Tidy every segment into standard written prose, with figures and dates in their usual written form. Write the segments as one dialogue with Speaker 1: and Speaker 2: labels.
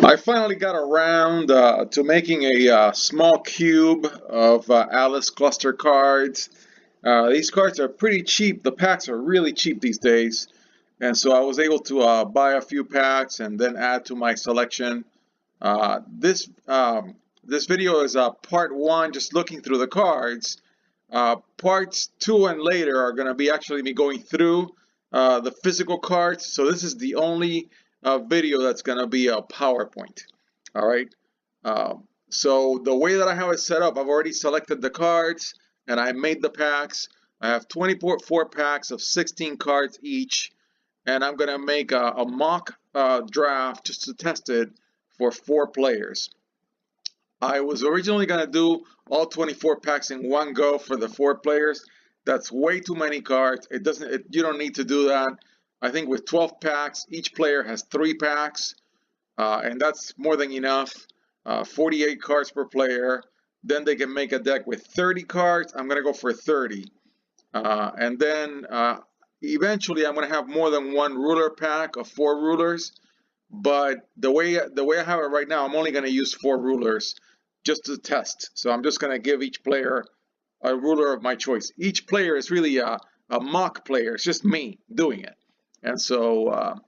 Speaker 1: I finally got around to making a small cube of Alice cluster cards. These cards are pretty cheap. The packs are really cheap these days. And so I was able to buy a few packs and then add to my selection. This video is part one, just looking through the cards. Parts two and later are going to be actually me going through the physical cards. So this is the only video that's going to be a PowerPoint. All right. So the way that I have it set up, I've already selected the cards and I made the packs. I have 24 packs of 16 cards each, and I'm going to make a mock draft just to test it for 4 players. I was originally going to do all 24 packs in one go for the 4 players. That's way too many cards. You don't need to do that. I think with 12 packs, each player has 3 packs, and that's more than enough. 48 cards per player. Then they can make a deck with 30 cards. I'm going to go for 30. And then eventually I'm going to have more than one ruler pack of 4 rulers. But the way I have it right now, I'm only going to use 4 rulers just to test. So I'm just going to give each player a ruler of my choice. Each player is really a mock player. It's just me doing it. And so,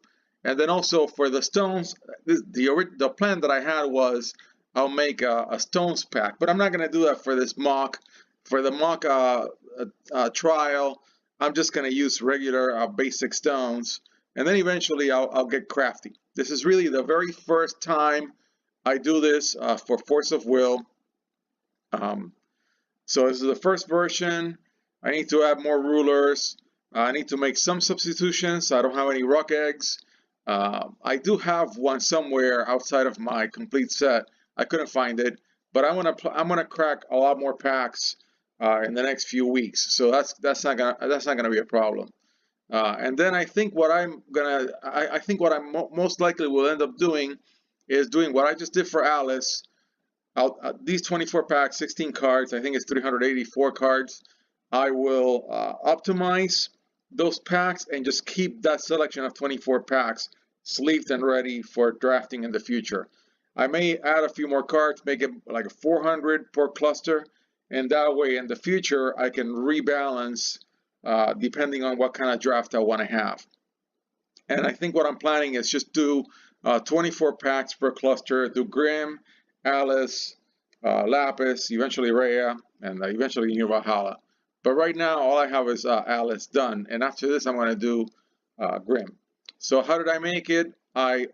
Speaker 1: and then also for the stones, the plan that I had was I'll make a stones pack, but I'm not going to do that for this mock. For the mock trial, I'm just going to use regular basic stones, and then eventually I'll get crafty. This is really the very first time I do this for Force of Will. So this is the first version. I need to add more rulers. I need to make some substitutions. I don't have any rock eggs. I do have one somewhere outside of my complete set. I couldn't find it, but I'm gonna crack a lot more packs in the next few weeks. So that's not gonna be a problem. And then I think what I most likely will end up doing is doing what I just did for Alice. These 24 packs, 16 cards. I think it's 384 cards. I will optimize those packs and just keep that selection of 24 packs sleeved and ready for drafting in the future. I may add a few more cards, make it like a 400 per cluster, and that way in the future I can rebalance depending on what kind of draft I want to have. And I think what I'm planning is just do 24 packs per cluster, do Grim, Alice, Lapis, eventually Rhea, and eventually New Valhalla. But right now all I have is Alice done, and after this I'm going to do Grim. So how did I make it? I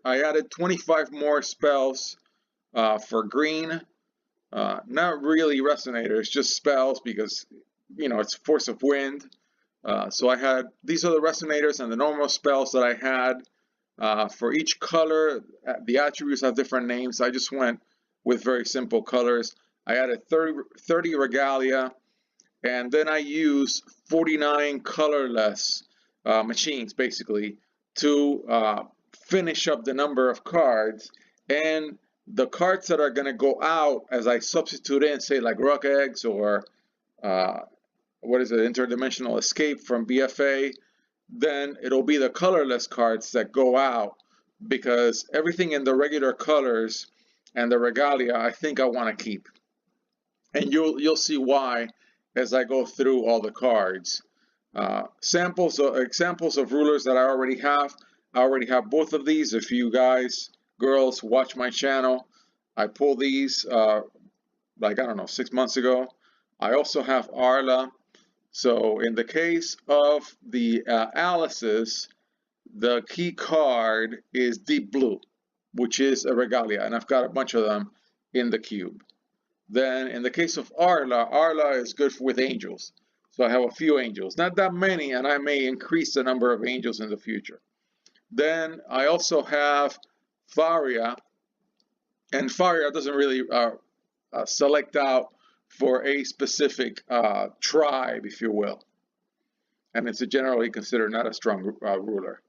Speaker 1: added 25 more spells for green. Not really resonators, just spells because it's Force of Wind. So I had these are the resonators and the normal spells that I had for each color. The attributes have different names. I just went with very simple colors. I added 30 regalia, and then I used 49 colorless machines basically to finish up the number of cards. And the cards that are going to go out as I substitute in, say like Rock Eggs or what is it, Interdimensional Escape from BFA, then it'll be the colorless cards that go out, because everything in the regular colors and the regalia I think I want to keep. And you'll see why as I go through all the cards. Examples of rulers that I already have. I already have both of these. If you guys, girls, watch my channel, I pulled these like, I don't know, 6 months ago. I also have Arla. So in the case of the Alice's, the key card is Deep Blue, which is a regalia, and I've got a bunch of them in the cube. Then in the case of Arla, Arla is good with angels. So I have a few angels, not that many, and I may increase the number of angels in the future. Then I also have Faria, and Faria doesn't really select out for a specific tribe, if you will. And it's generally considered not a strong ruler.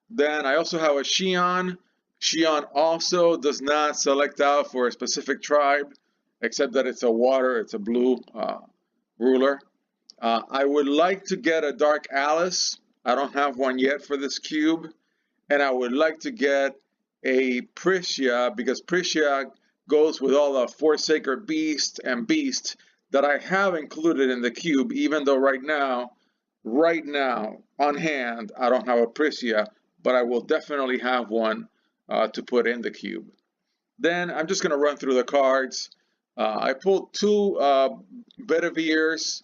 Speaker 1: Then I also have a Xion. Xion also does not select out for a specific tribe, except that it's a water, it's a blue ruler. I would like to get a Dark Alice. I don't have one yet for this cube. And I would like to get a Prisia, because Prisia goes with all the Four Sacred Beast and Beast that I have included in the cube, even though right now on hand I don't have a Prisia, but I will definitely have one to put in the cube. Then I'm just going to run through the cards. I pulled two Betavirs.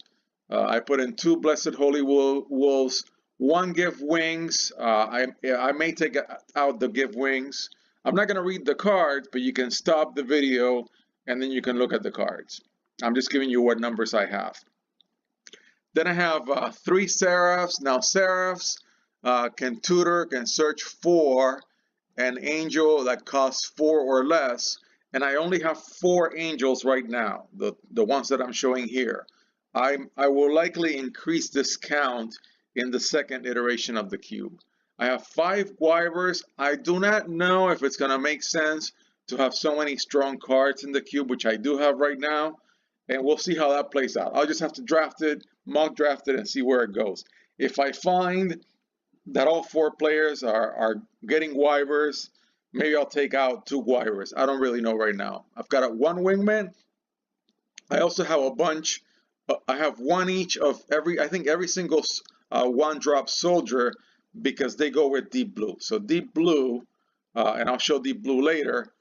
Speaker 1: I put in two Blessed Holy Wolves, one Give Wings. I may take out the Give Wings. I'm not going to read the cards, but you can stop the video and then you can look at the cards. I'm just giving you what numbers I have. Then I have three Seraphs. Now Seraphs can tutor, can search for an angel that costs 4 or less, and I only have 4 angels right now, the ones that I'm showing here. I will likely increase this count in the second iteration of the cube. I have 5 Guivers. I do not know if it's going to make sense to have so many strong cards in the cube, which I do have right now, and we'll see how that plays out. I'll just have to draft it, mock draft it, and see where it goes. If I find that all 4 players are getting Guivers, maybe I'll take out 2 Guivers. I don't really know right now. I've got a 1 Wingman. I also have a bunch. I have 1 each of I think every single 1-drop soldier, because they go with Deep Blue. So Deep Blue, and I'll show Deep Blue later,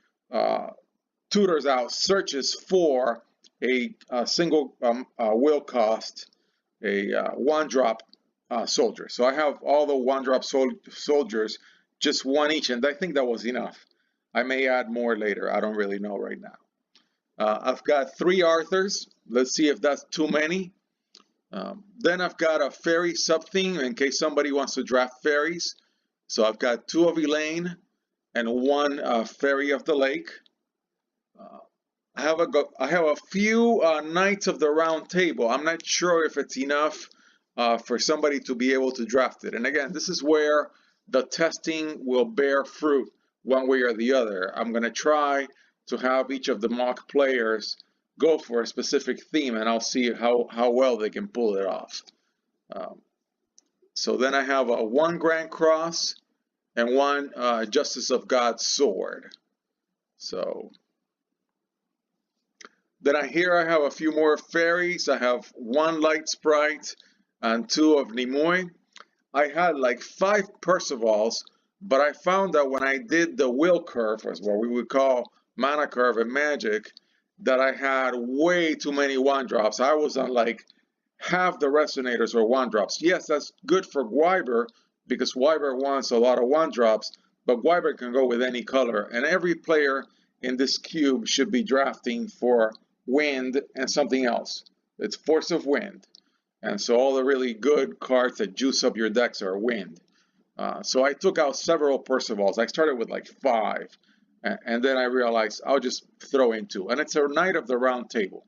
Speaker 1: tutors out, searches for a single will cost, a 1-drop soldier. So I have all the 1-drop soldiers, just 1 each, and I think that was enough. I may add more later. I don't really know right now. I've got 3 Arthurs. Let's see if that's too many. Then I've got a fairy sub-theme in case somebody wants to draft fairies. So I've got 2 of Elaine and 1 Fairy of the Lake. I have a few Knights of the Round Table. I'm not sure if it's enough for somebody to be able to draft it. And again, this is where the testing will bear fruit one way or the other. I'm going to try to have each of the mock players go for a specific theme, and I'll see how well they can pull it off. So then I have a 1 Grand Cross and 1 Justice of God's Sword. So then here I have a few more fairies. I have 1 Light Sprite and 2 of Nimue. I had like 5 Percivals, but I found that when I did the will curve, or what we would call mana curve in Magic, that I had way too many 1-drops. I was on like half the resonators or 1-drops. Yes, that's good for Guiber, because Guiber wants a lot of 1-drops, but Guiber can go with any color, and every player in this cube should be drafting for wind and something else. It's Force of Wind. And so all the really good cards that juice up your decks are wind. So I took out several Percivals. I started with like 5. And then I realized I'll just throw in 2. And it's a Knight of the Round Table.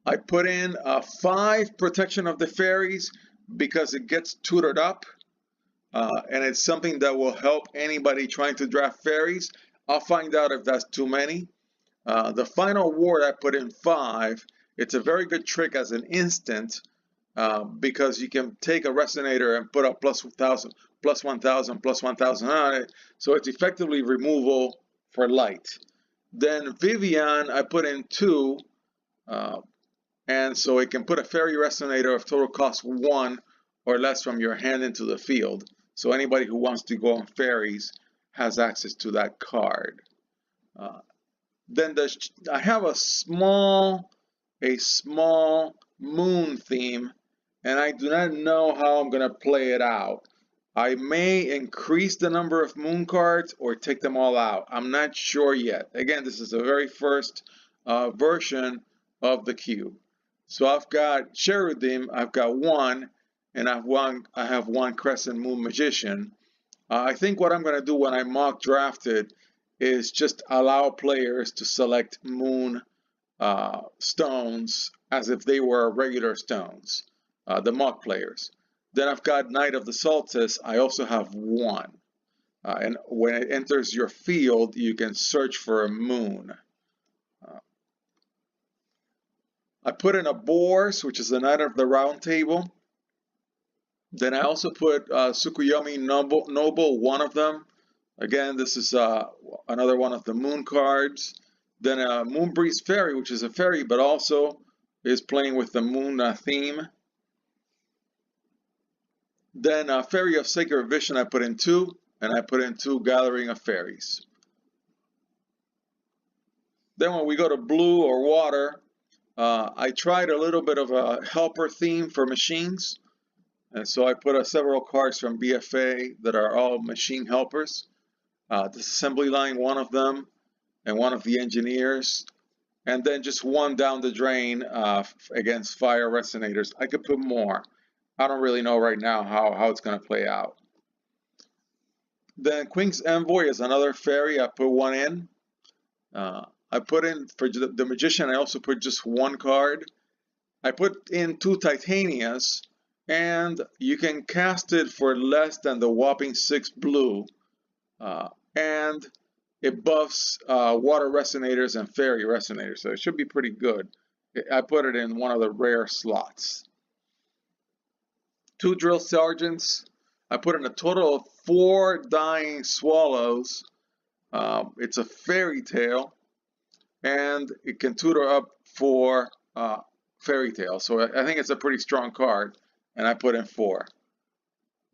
Speaker 1: I put in 5 Protection of the Fairies because it gets tutored up. And it's something that will help anybody trying to draft fairies. I'll find out if that's too many. The Final Ward I put in 5. It's a very good trick as an instant because you can take a resonator and put a plus 1,000, plus 1,000, plus 1,000 on it. So it's effectively removal for light. Then Vivian, I put in 2. And so it can put a fairy resonator of total cost 1 or less from your hand into the field. So anybody who wants to go on fairies has access to that card. Then I have a small moon theme, and I do not know how I'm going to play it out. I may increase the number of moon cards or take them all out. I'm not sure yet. Again, this is the very first version of the cube. So I've got Cherudim, I've got 1, and I have 1 Crescent Moon Magician. I think what I'm going to do when I mock draft it is just allow players to select moon stones as if they were regular stones, the mock players. Then I've got Knight of the Solstice. I also have 1. And when it enters your field, you can search for a moon. I put in a Boars, which is the Knight of the Round Table. Then I also put Tsukuyomi Noble, 1 of them. Again, this is another one of the moon cards. Then a Moonbreeze Fairy, which is a fairy, but also is playing with the moon theme. Then Fairy of Sacred Vision, I put in 2, and I put in 2 Gathering of Fairies. Then when we go to blue or water, I tried a little bit of a helper theme for machines. And so I put several cards from BFA that are all machine helpers. Disassembly line, one of them, and one of the engineers. And then just one down the drain against fire resonators. I could put more. I don't really know right now how it's going to play out. Then Queen's Envoy is another fairy. I put 1 in. I put in, for the Magician, I also put just 1 card. I put in 2 Titanias, and you can cast it for less than the whopping 6 blue. And it buffs water resonators and fairy resonators, so it should be pretty good. I put it in one of the rare slots. 2 Drill Sergeants. I put in a total of 4 Dying Swallows. It's a fairy tale, and it can tutor up for fairy tale. So I think it's a pretty strong card, and I put in 4.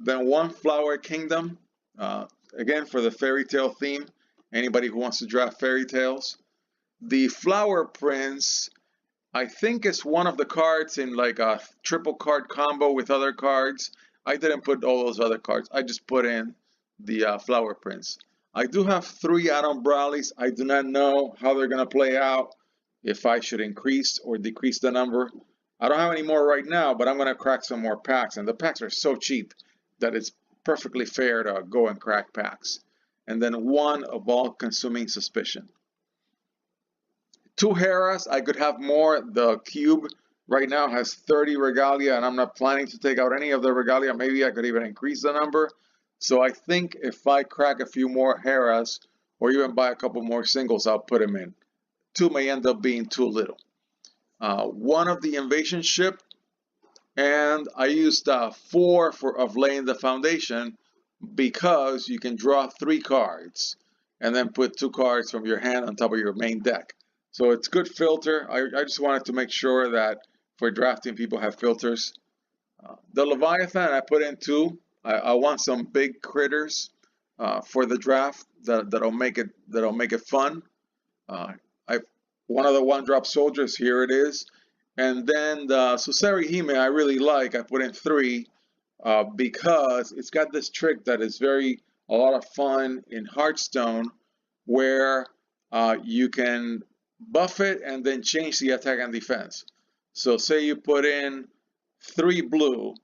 Speaker 1: Then 1 Flower Kingdom, again for the fairy tale theme. Anybody who wants to draft fairy tales. The Flower Prince, I think it's one of the cards in like a triple card combo with other cards. I didn't put all those other cards. I just put in the Flower Prince. I do have 3 Adam Bradleys. I do not know how they're going to play out, if I should increase or decrease the number. I don't have any more right now, but I'm going to crack some more packs. And the packs are so cheap that it's perfectly fair to go and crack packs. And then 1 of All-Consuming Suspicion. 2 Heras. I could have more. The cube right now has 30 regalia, and I'm not planning to take out any of the regalia. Maybe I could even increase the number. So I think if I crack a few more Heras, or even buy a couple more singles, I'll put them in. 2 may end up being too little. 1 of the Invasion Ship, and I used 4 of Laying the Foundation, because you can draw 3 cards and then put 2 cards from your hand on top of your main deck. So it's good filter. I just wanted to make sure that for drafting people have filters. The Leviathan, I put in 2. I want some big critters for the draft that'll make it fun. One of the 1-drop soldiers, here it is. And then the Susari Hime I really like. I put in 3. Because it's got this trick that is a lot of fun in Hearthstone, where you can buff it and then change the attack and defense. So say you put in 3 blue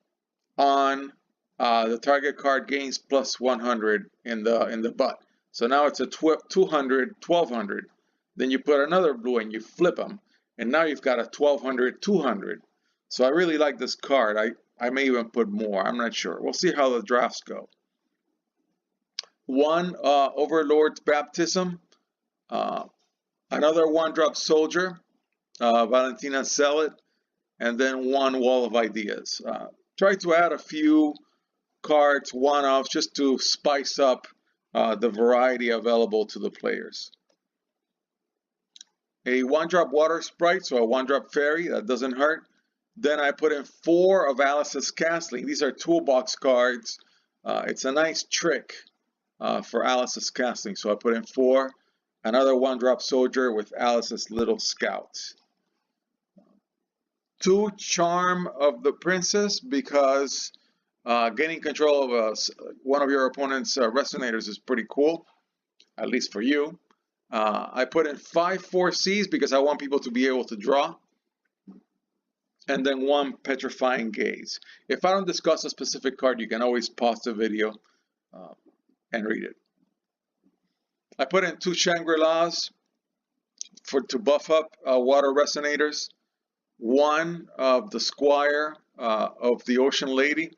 Speaker 1: on the target card gains plus 100 in the butt. So now it's a 200, 1200. Then you put another blue and you flip them, and now you've got a 1200, 200. So I really like this card. I may even put more. I'm not sure. We'll see how the drafts go. 1 Overlord's Baptism. Another 1-drop soldier, Valentina Sellet, and then 1 Wall of Ideas. Try to add a few cards, one-offs, just to spice up the variety available to the players. A 1-drop Water Sprite, so a 1-drop fairy, that doesn't hurt. Then I put in 4 of Alice's Castling. These are toolbox cards. It's a nice trick for Alice's Castling, so I put in 4. Another 1-drop soldier with Alice's Little Scout. 2 Charm of the Princess, because gaining control of one of your opponent's resonators is pretty cool, at least for you. I put in 5 4Cs because I want people to be able to draw. And then 1 Petrifying Gaze. If I don't discuss a specific card, you can always pause the video and read it. I put in 2 Shangri-Las to buff up water resonators. 1 of the Squire of the Ocean Lady.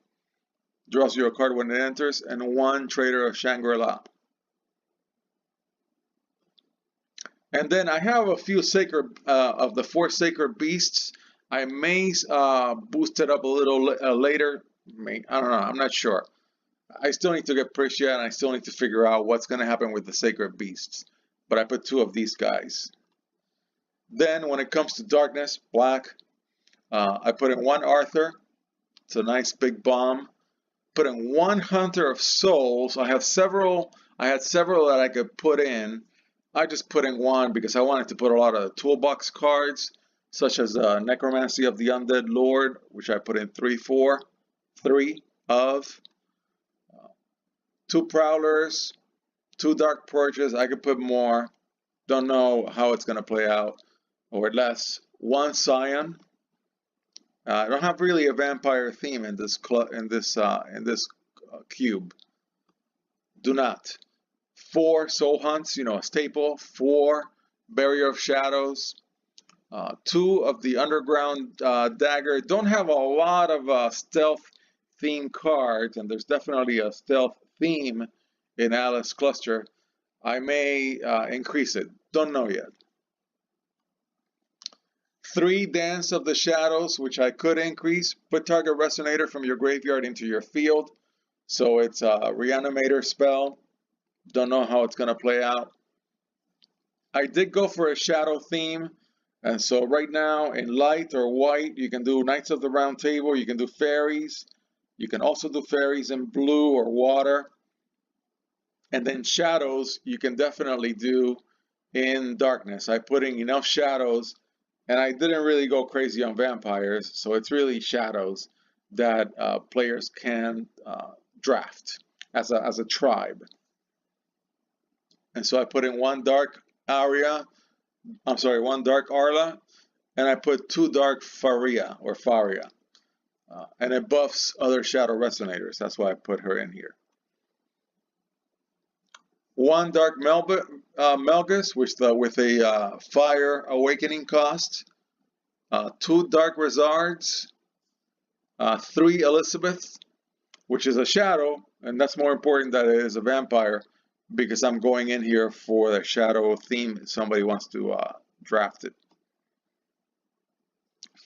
Speaker 1: Draws you a card when it enters. And 1 Trader of Shangri-La. And then I have a few sacred of the 4 Sacred Beasts. I may boost it up a little later. I don't know. I'm not sure. I still need to get Prisha, and I still need to figure out what's going to happen with the Sacred Beasts. But I put 2 of these guys. Then when it comes to darkness, black, I put in 1 Arthur. It's a nice big bomb. Put in 1 Hunter of Souls. I had several that I could put in. I just put in 1 because I wanted to put a lot of toolbox cards, such as Necromancy of the Undead Lord, which I put in 3 of. 2 Prowlers, 2 Dark Purges. I could put more. Don't know how it's going to play out, or less. 1 Scion. I don't have really a vampire theme in this cube. Do not. 4 Soul Hunts, a staple. 4 Barrier of Shadows. 2 of the Underground Dagger. Don't have a lot of stealth theme cards, and there's definitely a stealth theme in Alice Cluster. I may increase it. Don't know yet. 3 Dance of the Shadows, which I could increase. Put target Resonator from your graveyard into your field. So it's a Reanimator spell. Don't know how it's going to play out. I did go for a shadow theme. And so right now in light or white, you can do Knights of the Round Table. You can do fairies. You can also do fairies in blue or water. And then shadows, you can definitely do in darkness. I put in enough shadows, and I didn't really go crazy on vampires. So it's really shadows that players can draft as a tribe. And so I put in 1 dark Aria. I'm sorry, 1 dark Arla, and I put 2 dark Faria. And it buffs other Shadow Resonators. That's why I put her in here. 1 dark Melgus with a Fire Awakening cost. 2 dark Rezards. 3 Elizabeth, which is a Shadow, and that's more important that it is a vampire, because I'm going in here for the shadow theme if somebody wants to draft it.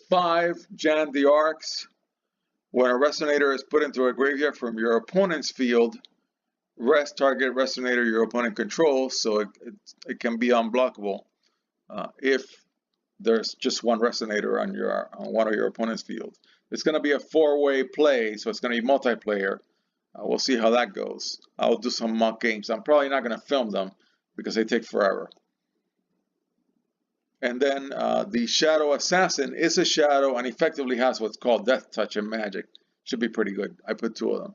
Speaker 1: 5 Jan the Arcs. When a Resonator is put into a graveyard from your opponent's field, rest target Resonator your opponent controls, so it can be unblockable if there's just 1 Resonator on one of your opponent's field. It's going to be a 4-way play, so it's going to be multiplayer. We'll see how that goes. I'll do some mock games. I'm probably not going to film them because they take forever. And then the Shadow Assassin is a shadow and effectively has what's called Death Touch in Magic. Should be pretty good. I put 2 of them.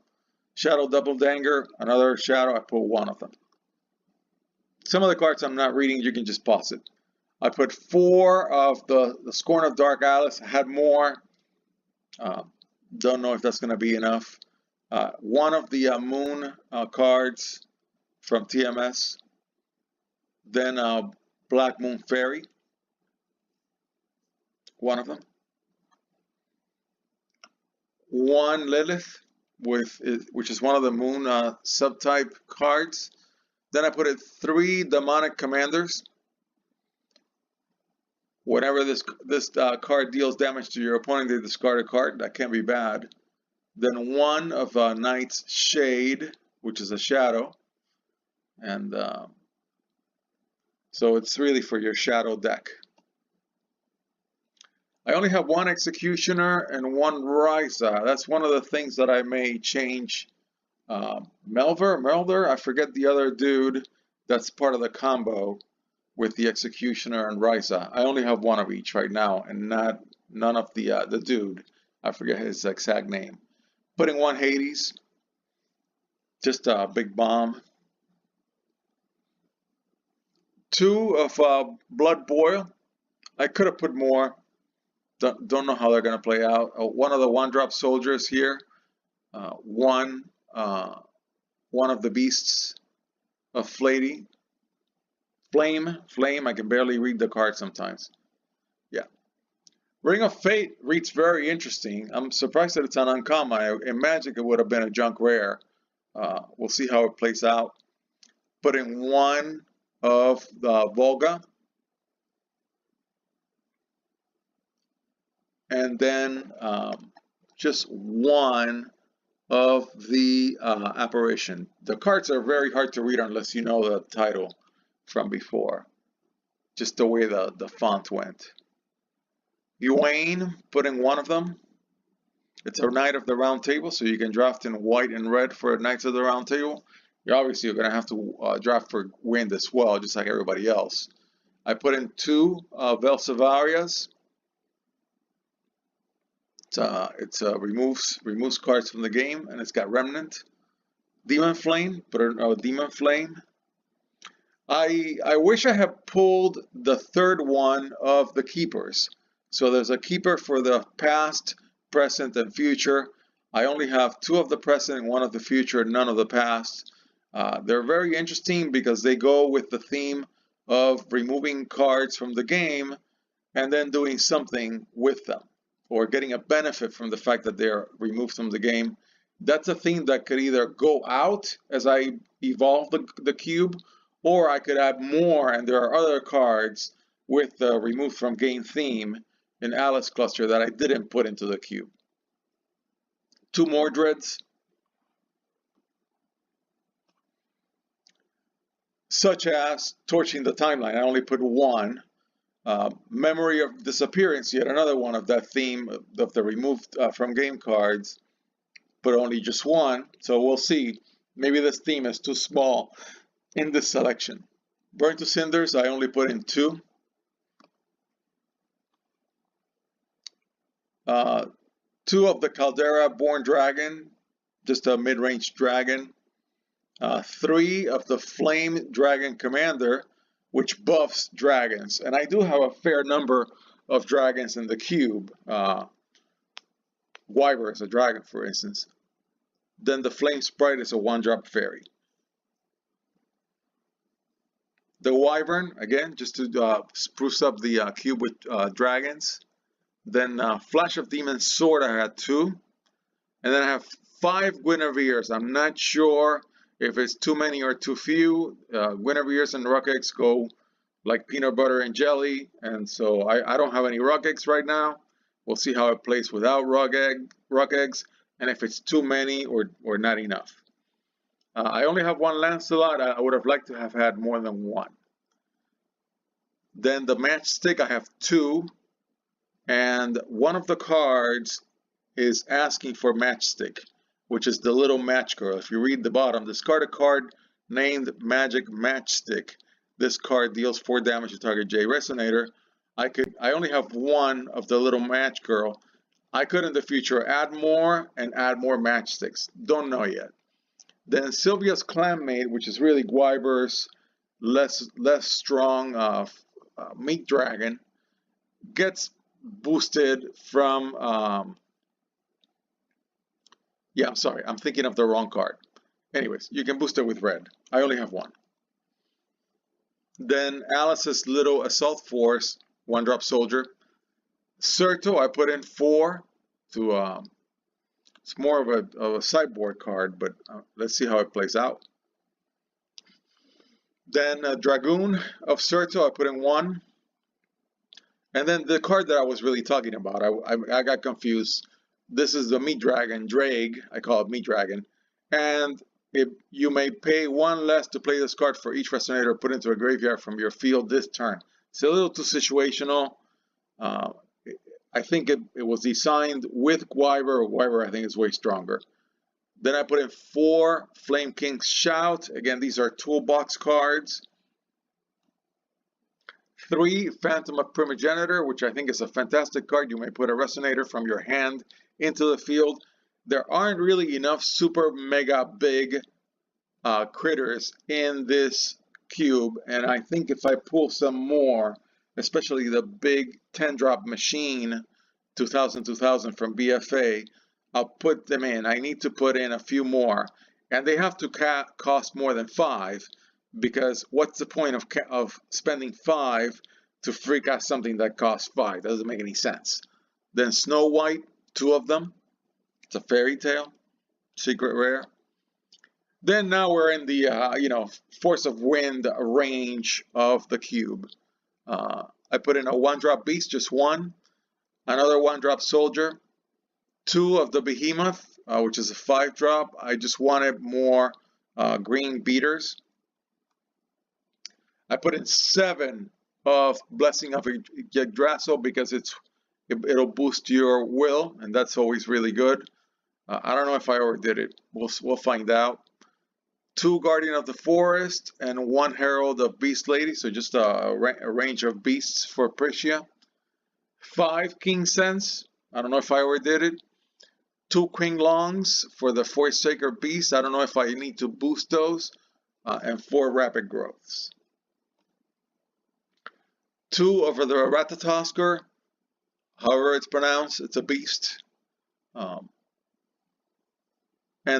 Speaker 1: Shadow Double Danger, another shadow. I put 1 of them. Some of the cards I'm not reading, you can just pause it. I put 4 of the Scorn of Dark Alice. I had more. Don't know if that's going to be enough. 1 of the Moon cards from TMS. Then Black Moon Fairy. 1 of them. 1 Lilith, which is 1 of the Moon subtype cards. Then I put it 3 Demonic Commanders. Whenever this card deals damage to your opponent, they discard a card. That can be bad. Then 1 of Knight's Shade, which is a shadow. And so it's really for your shadow deck. I only have 1 Executioner and 1 Ryza. That's one of the things that I may change. Melder, I forget the other dude that's part of the combo with the Executioner and Ryza. I only have 1 of each right now, and none of the dude. I forget his exact name. Putting 1 Hades, just a big bomb. 2 of Blood Boil. I could have put more. Don't know how they're going to play out. 1 of the 1-drop soldiers here. 1 of the beasts of Flame. I can barely read the card sometimes. Yeah. Ring of Fate reads very interesting. I'm surprised that it's an uncommon. In Magic it would have been a junk rare. We'll see how it plays out. Put in 1 of the Volga. And then just 1 of the apparition. The cards are very hard to read unless you know the title from before, just the way the font went. Egwene, putting one of them. It's a Knight of the Round Table, so you can draft in white and red for Knights of the Round Table. You're going to have to draft for wind as well, just like everybody else. I put in 2 Velsavarias. It removes cards from the game, and it's got Remnant. Demon Flame, put a Demon Flame. I wish I had pulled the 3rd one of the Keepers. So there's a Keeper for the past, present, and future. I only have 2 of the present and 1 of the future, none of the past. They're very interesting because they go with the theme of removing cards from the game and then doing something with them, or getting a benefit from the fact that they're removed from the game. That's a theme that could either go out as I evolve the cube, or I could add more, and there are other cards with the removed from game theme in Alice Cluster that I didn't put into the cube. 2 more Dreads. Such as Torching the Timeline. I only put 1. Memory of Disappearance, yet another one of that theme of the removed from game cards, but only just 1. So we'll see. Maybe this theme is too small in this selection. Burn to Cinders, I only put in 2. 2 of the Caldera Born Dragon, just a mid-range dragon. 3 of the Flame Dragon Commander, which buffs dragons. And I do have a fair number of dragons in the cube. Wyvern is a dragon, for instance. Then the Flame Sprite is a 1-drop fairy. The Wyvern, again, just to spruce up the cube with dragons. Then Flash of Demon Sword, I had 2. And then I have 5 Guinevere's. I'm not sure if it's too many or too few. Guinevere's and Rock Eggs go like peanut butter and jelly. And so I don't have any Rock Eggs right now. We'll see how it plays without Rock Eggs. And if it's too many or not enough. I only have 1 Lancelot. I would have liked to have had more than 1. Then the Matchstick, I have 2. And one of the cards is asking for Matchstick, which is the little match girl. If you read the bottom, discard a card named Magic Matchstick. This card deals 4 damage to target J Resonator. I only have 1 of the little match girl. I could in the future add more and add more matchsticks. Don't know yet. Then Sylvia's Clanmate, which is really Gwyber's less strong meat dragon, gets boosted from yeah, I'm sorry, I'm thinking of the wrong card. Anyways, you can boost it with red. I only have 1. Then Alice's Little Assault Force, 1-drop soldier. Certo, I put in 4 to it's more of a sideboard card, but let's see how it plays out. Then Dragoon of Certo, I put in 1. And then the card that I was really talking about, I got confused. This is the Meat Dragon, Drag, I call it Meat Dragon. And you may pay 1 less to play this card for each Resonator put into a graveyard from your field this turn. It's a little too situational. I think it was designed with Gwyber. Gwyber, I think, is way stronger. Then I put in 4 Flame King's Shout. Again, these are toolbox cards. 3 Phantom of Primogenitor, which I think is a fantastic card. You may put a Resonator from your hand into the field. There aren't really enough super mega big critters in this cube, and I think if I pull some more, especially the big 10-drop machine 2000 from BFA, I'll put them in. I need to put in a few more, and they have to cost more than 5. Because what's the point of spending 5 to freak out something that costs 5? Doesn't make any sense. Then Snow White, 2 of them. It's a fairy tale, secret rare. Then now we're in the Force of Wind range of the cube. I put in a 1-drop beast, just 1. Another 1-drop soldier. 2 of the Behemoth, which is a 5-drop. I just wanted more green beaters. I put in 7 of Blessing of Yggdrasil because it'll boost your will, and that's always really good. I don't know if I overdid it. We'll find out. 2 Guardian of the Forest and 1 Herald of Beast Lady, so just a range of beasts for Prisia. 5 King Sense. I don't know if I overdid it. 2 Queen Longs for the Forsaker Beast. I don't know if I need to boost those. And 4 Rapid Growths. 2 over the Ratatoskr. However it's pronounced, it's a beast. And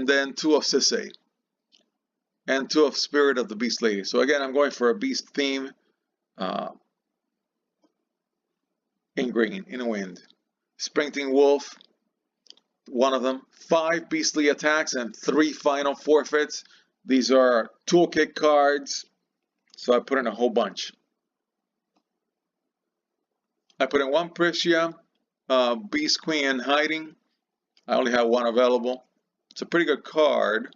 Speaker 1: then 2 of Sisay. And 2 of Spirit of the Beast Lady. So again, I'm going for a beast theme in green, in wind. Sprinting Wolf, 1 of them. 5 beastly attacks and 3 final forfeits. These are toolkit cards, so I put in a whole bunch. I put in 1 Prisia, Beast Queen in Hiding. I only have 1 available. It's a pretty good card.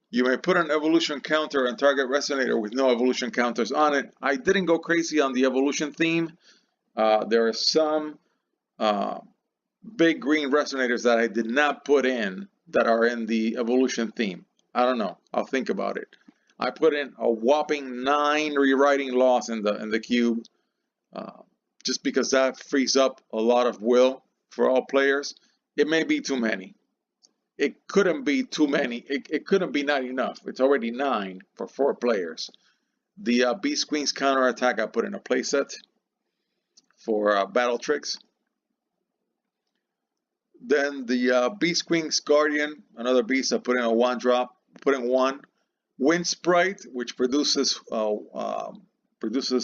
Speaker 1: You may put an evolution counter on target resonator with no evolution counters on it. I didn't go crazy on the evolution theme. There are some big green resonators that I did not put in that are in the evolution theme. I don't know. I'll think about it. I put in a whopping 9 rewriting laws in the cube, just because that frees up a lot of will for all players. It may be too many. It couldn't be too many. It couldn't be not enough. It's already 9 for 4 players. The Beast Queen's counterattack I put in a playset for battle tricks. Then the Beast Queen's Guardian, another beast, I put in a 1-drop. Put in 1. Wind Sprite, which produces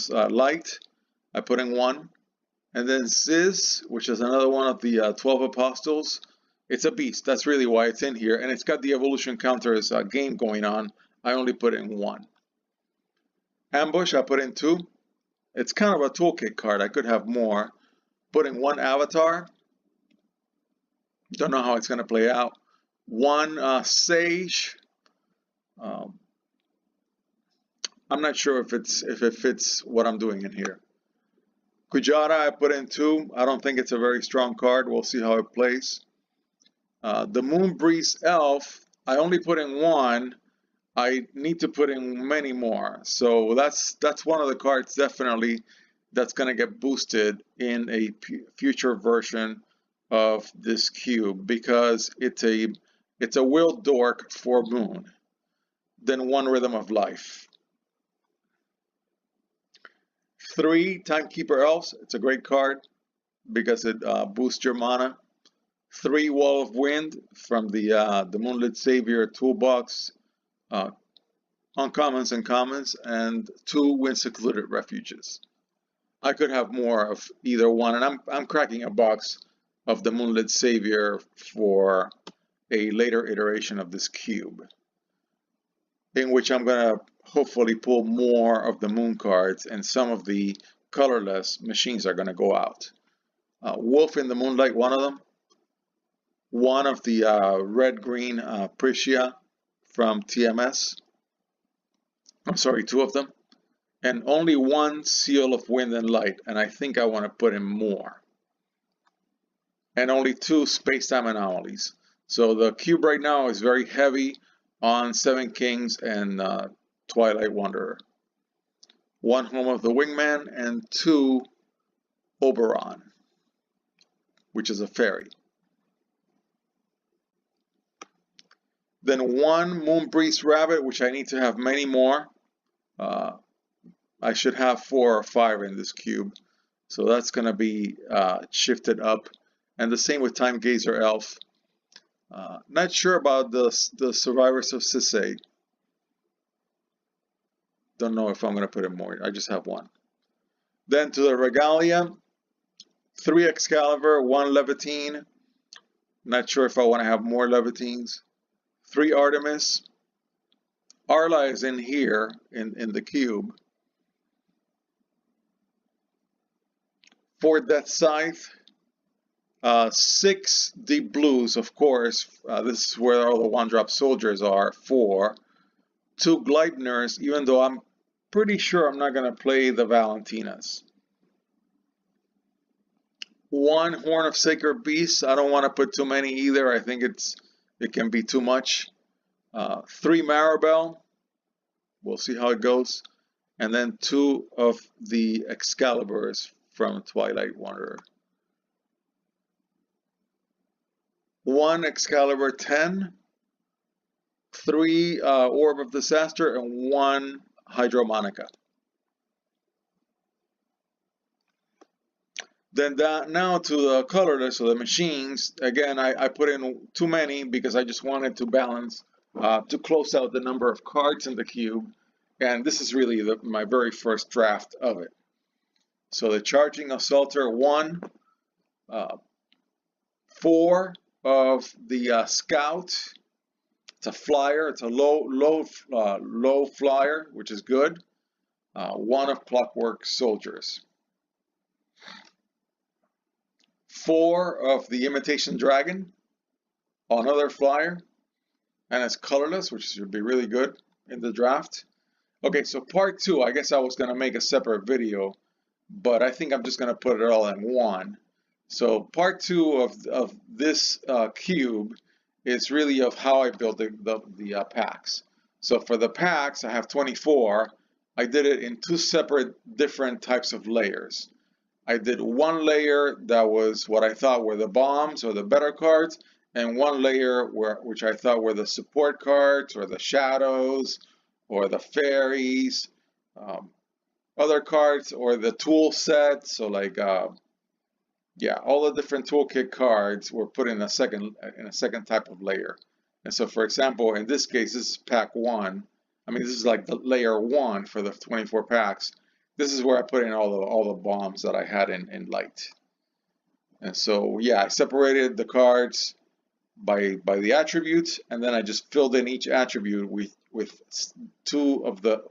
Speaker 1: light, I put in 1. And then Ziz, which is another one of the 12 Apostles. It's a beast. That's really why it's in here. And it's got the evolution counters game going on. I only put in 1. Ambush, I put in 2. It's kind of a toolkit card. I could have more. Put in 1 Avatar. Don't know how it's going to play out. 1 Sage. I'm not sure if it fits what I'm doing in here. Kujata, I put in 2. I don't think it's a very strong card. We'll see how it plays. The Moonbreeze Elf, I only put in 1. I need to put in many more. So that's one of the cards definitely that's going to get boosted in a future version of this cube, because it's a will dork for Moon. Then 1 Rhythm of Life. 3 Timekeeper Elves. It's a great card because it boosts your mana. 3 Wall of Wind from the Moonlit Savior toolbox, uncommons and commons, and 2 Wind Secluded Refuges. I could have more of either one, and I'm cracking a box of the Moonlit Savior for a later iteration of this cube, in which I'm gonna hopefully pull more of the moon cards, and some of the colorless machines are gonna go out. Wolf in the Moonlight, 1 of them. 1 of the red-green Prisia from TMS. I'm sorry, 2 of them. And only 1 Seal of Wind and Light, and I think I want to put in more. And only 2 Space-Time Anomalies. So the cube right now is very heavy on 7 Kings and Twilight Wanderer. 1 Home of the Wingman and 2 Oberon, which is a fairy. Then 1 Moonbreeze Rabbit, which I need to have many more. I should have 4 or 5 in this cube. So that's going to be shifted up. And the same with Time Gazer Elf. Not sure about the Survivors of Sisay. Don't know if I'm going to put in more. I just have 1. Then to the Regalia. 3 Excalibur, 1 Levitine. Not sure if I want to have more Levitines. 3 Artemis. Arla is in here in the cube. 4 Death Scythe. 6 deep blues, of course. This is where all the one-drop soldiers are. 4. 2 Gleipners, even though I'm pretty sure I'm not going to play the Valentinas. 1 Horn of Sacred Beasts. I don't want to put too many either. I think it can be too much. 3 Maribel. We'll see how it goes. And then 2 of the Excaliburs from Twilight Wanderer. 1 Excalibur 10. 3 Orb of Disaster, and 1 Hydromonica. Then now to the colorless, so the machines. Again, I put in too many because I just wanted to balance, to close out the number of cards in the cube. And this is really my very first draft of it. So the Charging Assaulter 1, 4 of the Scout. It's a flyer. It's a low flyer, which is good. 1 of Clockwork Soldiers. 4 of the Imitation Dragon. Another flyer. And it's colorless, which should be really good in the draft. Okay, so part 2, I guess I was going to make a separate video, but I think I'm just going to put it all in one. So part 2 of this cube is really of how I built the packs. So for the packs, I have 24. I did it in 2 separate different types of layers. I did 1 layer that was what I thought were the bombs or the better cards, and 1 layer which I thought were the support cards or the shadows or the fairies, other cards, or the tool set. So like yeah, all the different toolkit cards were put in a second type of layer. And so, for example, in this case, this is pack 1. I mean, this is like the layer 1 for the 24 packs. This is where I put in all the bombs that I had in light. And so, yeah, I separated the cards by the attributes, and then I just filled in each attribute with 2 of the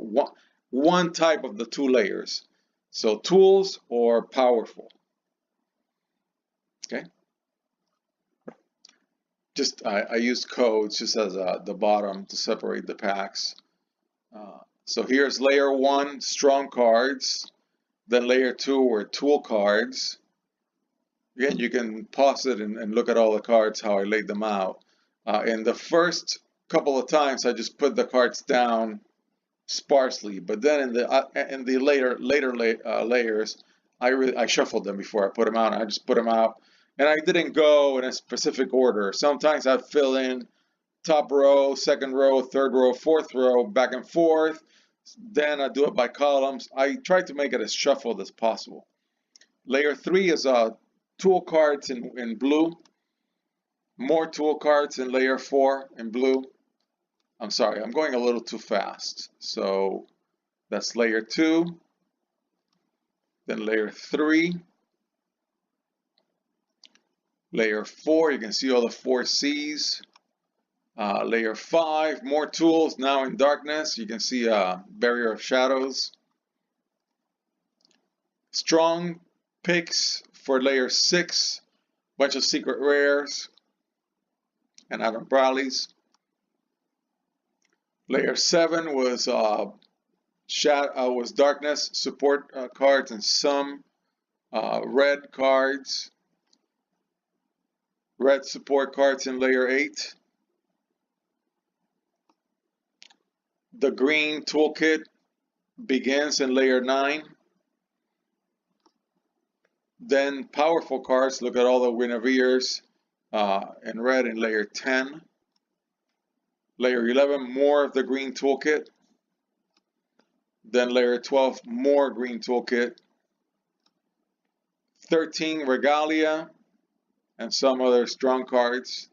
Speaker 1: one type of the 2 layers. So tools or powerful. Okay. Just I used codes just as the bottom to separate the packs. So here's layer 1, strong cards. Then layer 2 were tool cards. Again, you can pause it and look at all the cards, how I laid them out. In the first couple of times, I just put the cards down sparsely, but then in the later layers, I shuffled them before I put them out. I just put them out, and I didn't go in a specific order. Sometimes I'd fill in top row, second row, third row, fourth row, back and forth. Then I do it by columns. I try to make it as shuffled as possible. Layer 3 is tool cards in blue. More tool cards in layer 4 in blue. I'm sorry, I'm going a little too fast. So that's layer 2. Then layer 3. Layer 4, you can see all the 4 C's. Layer 5, more tools now in darkness. You can see Barrier of Shadows. Strong picks for layer 6. Bunch of secret rares and Adam Bradley's. Layer 7 was darkness support cards and some red cards. Red support cards in layer 8. The green toolkit begins in layer 9. Then powerful cards, look at all the Guinevere's in red in layer 10. Layer 11, more of the green toolkit. Then layer 12, more green toolkit. 13, Regalia, and some other strong cards.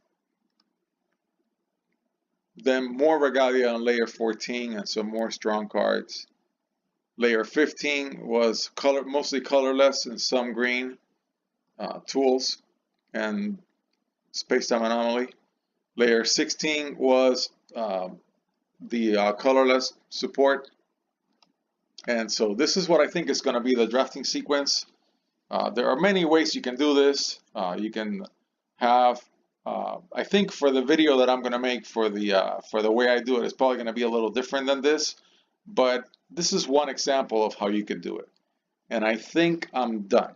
Speaker 1: Then more Regalia on layer 14 and some more strong cards. Layer 15 was mostly colorless and some green tools and space-time anomaly. Layer 16 was the colorless support. And so this is what I think is going to be the drafting sequence. There are many ways you can do this. You can have, I think for the video that I'm going to make for the way I do it, it's probably going to be a little different than this, but this is one example of how you could do it. And I think I'm done.